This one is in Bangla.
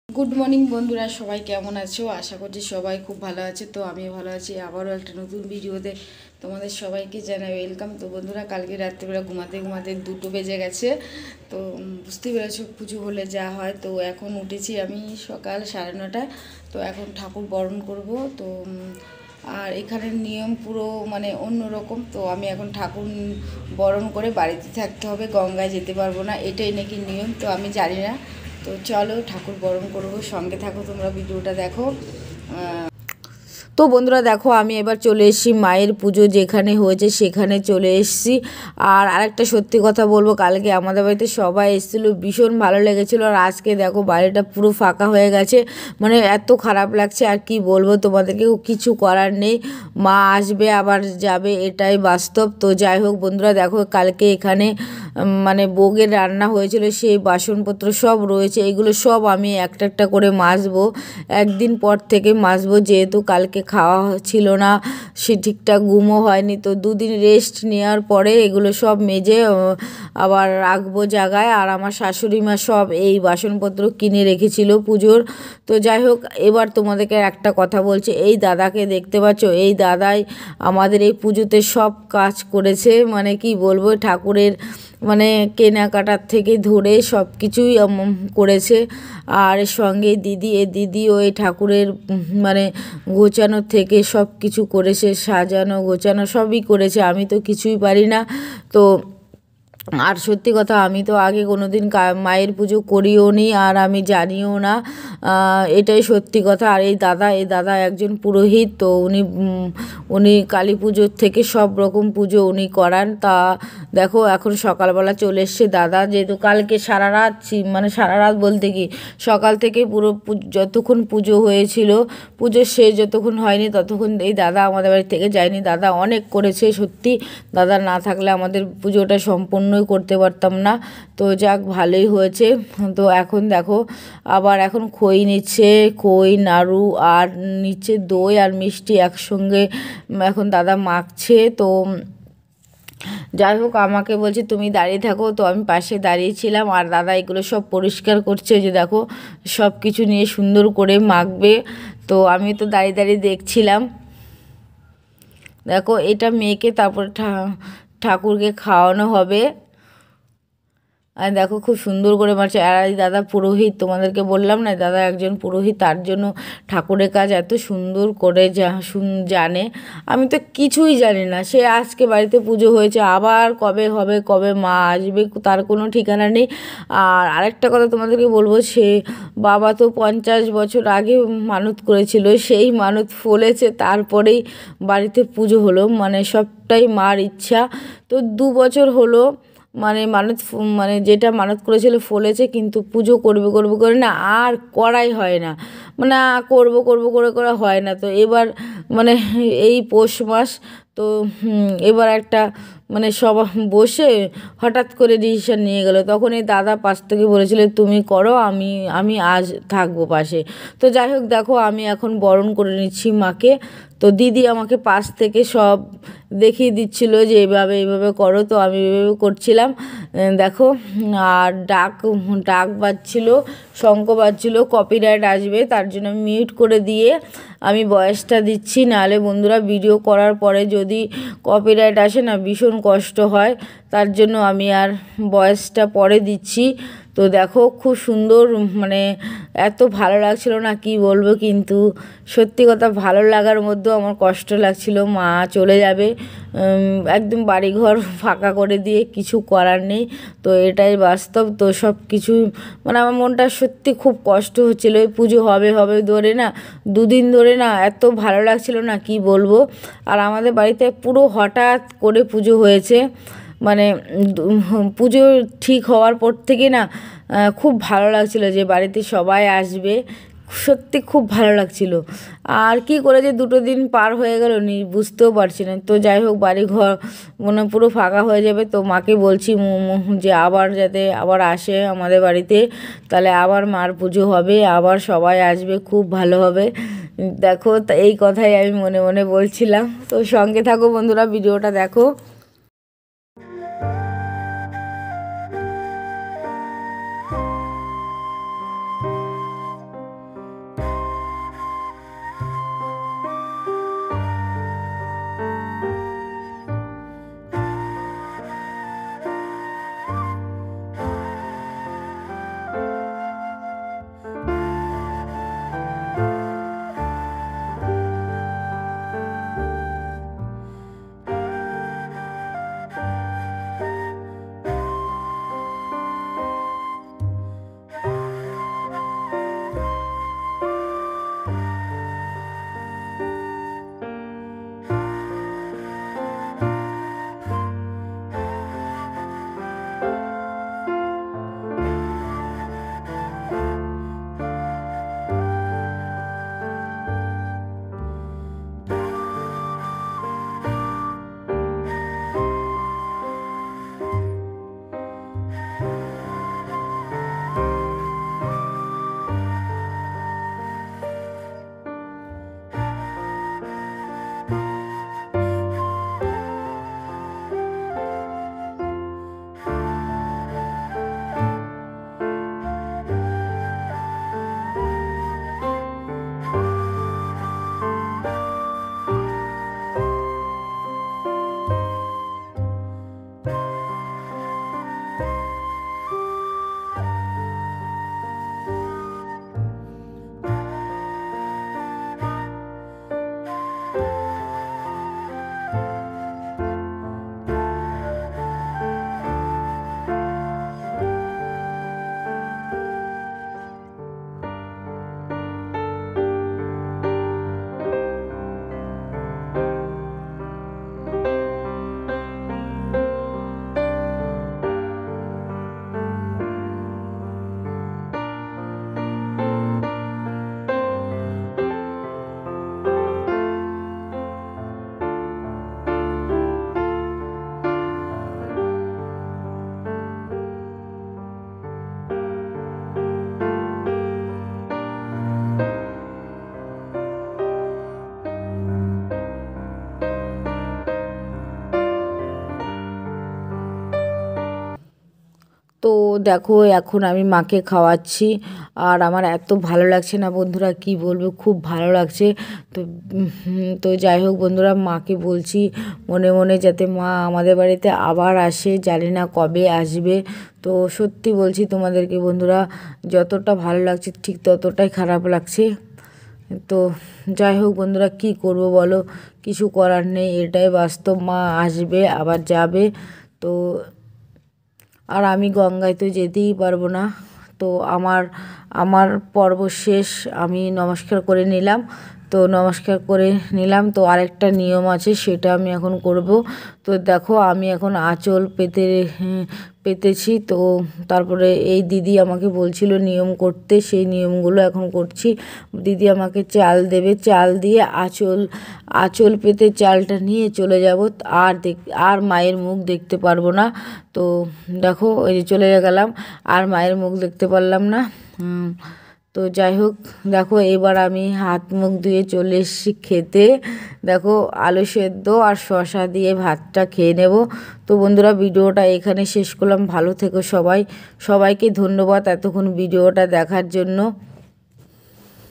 গুড মর্নিং বন্ধুরা, সবাই কেমন আছো? আশা করছি সবাই খুব ভালো আছে। তো আমিও ভালো আছি। আবারও একটা নতুন ভিডিওতে তোমাদের সবাইকে জানাই ওয়েলকাম। তো বন্ধুরা, কালকে রাত্রিবেলা ঘুমাতে ঘুমাতে 2টো বেজে গেছে। তো বুঝতেই পেরেছো পুজো হলে যা হয়। তো এখন উঠেছি আমি সকাল 9:30। তো এখন ঠাকুর বরণ করব। তো আর এখানের নিয়ম পুরো মানে অন্যরকম। তো আমি এখন ঠাকুর বরণ করে বাড়িতে থাকতে হবে, গঙ্গায় যেতে পারবো না, এটাই নাকি নিয়ম। তো আমি জানি না। তো চলো ঠাকুর বরণ করবো, সঙ্গে থাকো, তোমরা ভিডিওটা দেখো। তো বন্ধুরা দেখো, আমি এবার চলে এসেছি মায়ের পুজো যেখানে হয়েছে সেখানে চলে এসেছি। আর আরেকটা সত্যি কথা বলবো, কালকে আমাদের বাড়িতে সবাই এসেছিলো, ভীষণ ভালো লেগেছিলো। আর আজকে দেখো বাড়িটা পুরো ফাঁকা হয়ে গেছে, মানে এত খারাপ লাগছে। আর কি বলবো তোমাদেরকে, কিছু করার নেই, মা আসবে আবার যাবে, এটাই বাস্তব। তো যাই হোক বন্ধুরা, দেখো কালকে এখানে মানে ভোগের রান্না হয়েছিল, সেই বাসনপত্র সব রয়েছে, এগুলো সব আমি একটা একটা করে মাজবো। একদিন পর থেকে মাজবো, যেহেতু কালকে খাওয়া ছিল না, সে ঠিকঠাক ঘুমও হয়নি। তো 2 দিন রেস্ট নেওয়ার পরে এগুলো সব মেজে আবার রাখবো জায়গায়। আর আমার শাশুড়ি মা সব এই বাসনপত্র কিনে রেখেছিল পুজোর। তো যাই হোক, এবার তোমাদেরকে একটা কথা বলছি, এই দাদাকে দেখতে পাচ্ছ, এই দাদাই আমাদের এই পুজোতে সব কাজ করেছে। মানে কি বলবো, ঠাকুরের মানে কেনাকাটার থেকে ধরে সব কিছুই করেছে। আর সঙ্গে দিদি ওই ঠাকুরের মানে গোছানো থেকে সব কিছু করেছে, সাজানো গোছানো সবই করেছে, আমি তো কিছুই পারি না। তো আর সত্যি কথা, আমি তো আগে কোনো দিন মায়ের পুজো করিও নি, আর আমি জানিও না, এটাই সত্যি কথা। আর এই দাদা একজন পুরোহিত। তো উনি কালী পুজোর থেকে সব রকম পুজো উনি করান। তা দেখো এখন সকালবেলা চলে এসছে দাদা, যেহেতু কালকে সারা রাত, মানে সারা রাত বলতে কি সকাল থেকে পুরো যতক্ষণ পুজো হয়েছিল, পুজো শেষ যতক্ষণ হয়নি ততক্ষণ এই দাদা আমাদের বাড়ি থেকে যায়নি। দাদা অনেক করেছে সত্যি, দাদা না থাকলে আমাদের পুজোটা সম্পূর্ণই করতে পারতাম না। তো যাক, ভালোই হয়েছে। তো এখন দেখো আবার এখন খই নিচ্ছে, খই নাড়ু আর নিচ্ছে দই আর মিষ্টি একসঙ্গে এখন দাদা মাখছে। তো যাই হোক, আমাকে বলছে তুমি দাঁড়িয়ে থাকো। তো আমি পাশে দাঁড়িয়েছিলাম, আর দাদা এগুলো সব পরিষ্কার করছে, যে দেখো সব কিছু নিয়ে সুন্দর করে মাখবে। তো আমি তো দাঁড়িয়ে দাঁড়িয়ে দেখছিলাম। দেখো এটা মেখে তারপরে ঠাকুরকে খাওয়ানো হবে। আর দেখো খুব সুন্দর করে মারছে। আর এই দাদা পুরোহিত, তোমাদেরকে বললাম না, দাদা একজন পুরোহিত, তার জন্য ঠাকুরের কাজ এত সুন্দর করে জানে। আমি তো কিছুই জানি না। সে আজকে বাড়িতে পুজো হয়েছে, আবার কবে হবে, কবে মা আসবে, তার কোনো ঠিকানা নেই। আর আরেকটা কথা তোমাদেরকে বলবো, সে বাবা তো 50 বছর আগে মানত করেছিল, সেই মানত ফলেছে, তারপরেই বাড়িতে পুজো হলো, মানে সবটাই মার ইচ্ছা। তো 2 বছর হলো, মানে মানে যেটা মানত করেছিল ফলেছে, কিন্তু পুজো করবে করবে করে না আর করাই হয় না, মানে করবো করবো করে করে হয় না। তো এবার মানে এই পৌষ মাস, তো এবার একটা মানে সব বসে হঠাৎ করে ডিসিশন নিয়ে গেল। তখন এই দাদা পাশ থেকে বলেছিল তুমি করো, আমি আমি আজ থাকবো পাশে। তো যাই হোক দেখো, আমি এখন বরণ করে নিচ্ছি মাকে। তো দিদি আমাকে পাশ থেকে সব দেখিয়ে দিচ্ছিল যে এভাবে এভাবে করো। তো আমি এভাবে করছিলাম, দেখো। আর ডাক ডাক বাজছিল, শঙ্খ বাজছিল, কপিরাইট আসবে, তার জন্য আমি মিউট করে দিয়ে আমি ভয়েসটা দিচ্ছি। নাহলে বন্ধুরা, ভিডিও করার পরে যদি কপিরাইট আসে না, ভীষণ কষ্ট হয়, তার জন্য আমি আর ভয়েসটা পরে দিচ্ছি। তো দেখো খুব সুন্দর, মানে এত ভালো লাগছিল না কি বলবো। কিন্তু সত্যি কথা, ভালো লাগার মধ্যেও আমার কষ্ট লাগছিল, মা চলে যাবে, একদম বাড়িঘর ফাঁকা করে দিয়ে, কিছু করার নেই। তো এটাই বাস্তব। তো সব কিছু মানে আমার মনটা সত্যি খুব কষ্ট হচ্ছিল। এই পুজো হবে হবে ধরে না, 2 দিন ধরে না এত ভালো লাগছিল না কি বলবো। আর আমাদের বাড়িতে পুরো হঠাৎ করে পুজো হয়েছে, মানে পুজো ঠিক হওয়ার পর থেকে না খুব ভালো লাগছিল যে বাড়িতে সবাই আসবে, সত্যি খুব ভালো লাগছিল। আর কি করে যে 2টো দিন পার হয়ে গেল বুঝতেও পারছি না। তো যাই হোক, বাড়ি ঘর মানে পুরো ফাঁকা হয়ে যাবে। তো মাকে বলছি যে আবার যাতে আবার আসে আমাদের বাড়িতে, তাহলে আবার মার পুজো হবে, আবার সবাই আসবে, খুব ভালো হবে। দেখো এই কথাই আমি মনে মনে বলছিলাম। তো সঙ্গে থাকো বন্ধুরা, ভিডিওটা দেখো। দেখো এখন আমি মাকে খাওয়াচ্ছি, আর আমার এত ভালো লাগছে না বন্ধুরা, কি বলবো, খুব ভালো লাগছে। তো তো যাই হোক বন্ধুরা, মাকে বলছি মনে মনে যাতে মা আমাদের বাড়িতে আবার আসে, জানি না কবে আসবে। তো সত্যি বলছি তোমাদেরকে বন্ধুরা, যতটা ভালো লাগছে ঠিক ততটাই খারাপ লাগছে। তো যাই হোক বন্ধুরা, কি করব বলো, কিছু করার নেই, এটাই বাস্তব। মা আসবে আবার যাবে। তো আর আমি গঙ্গায় তো যেতেই পারবো না। তো আমার আমার পর্ব শেষ, আমি নমস্কার করে নিলাম। তো নমস্কার করে নিলাম, তো আরেকটা নিয়ম আছে সেটা আমি এখন করব। তো দেখো আমি এখন আঁচল পেতেছি। তো তারপরে এই দিদি আমাকে বলছিল নিয়ম করতে, সেই নিয়মগুলো এখন করছি। দিদি আমাকে চাল দেবে, চাল দিয়ে আঁচল পেতে চালটা নিয়ে চলে যাব। আর মায়ের মুখ দেখতে পারবো না। তো দেখো ওই যে চলে গেলাম, আর মায়ের মুখ দেখতে পারলাম না। তো যাই হোক, দেখো এবার আমি হাত মুখ ধুয়ে চলে এসেছি খেতে। দেখো আলু সেদ্ধ আর শসা দিয়ে ভাতটা খেয়ে নেব। তো বন্ধুরা, ভিডিওটা এখানে শেষ করলাম। ভালো থেকো সবাই, সবাইকে ধন্যবাদ এতক্ষণ ভিডিওটা দেখার জন্য।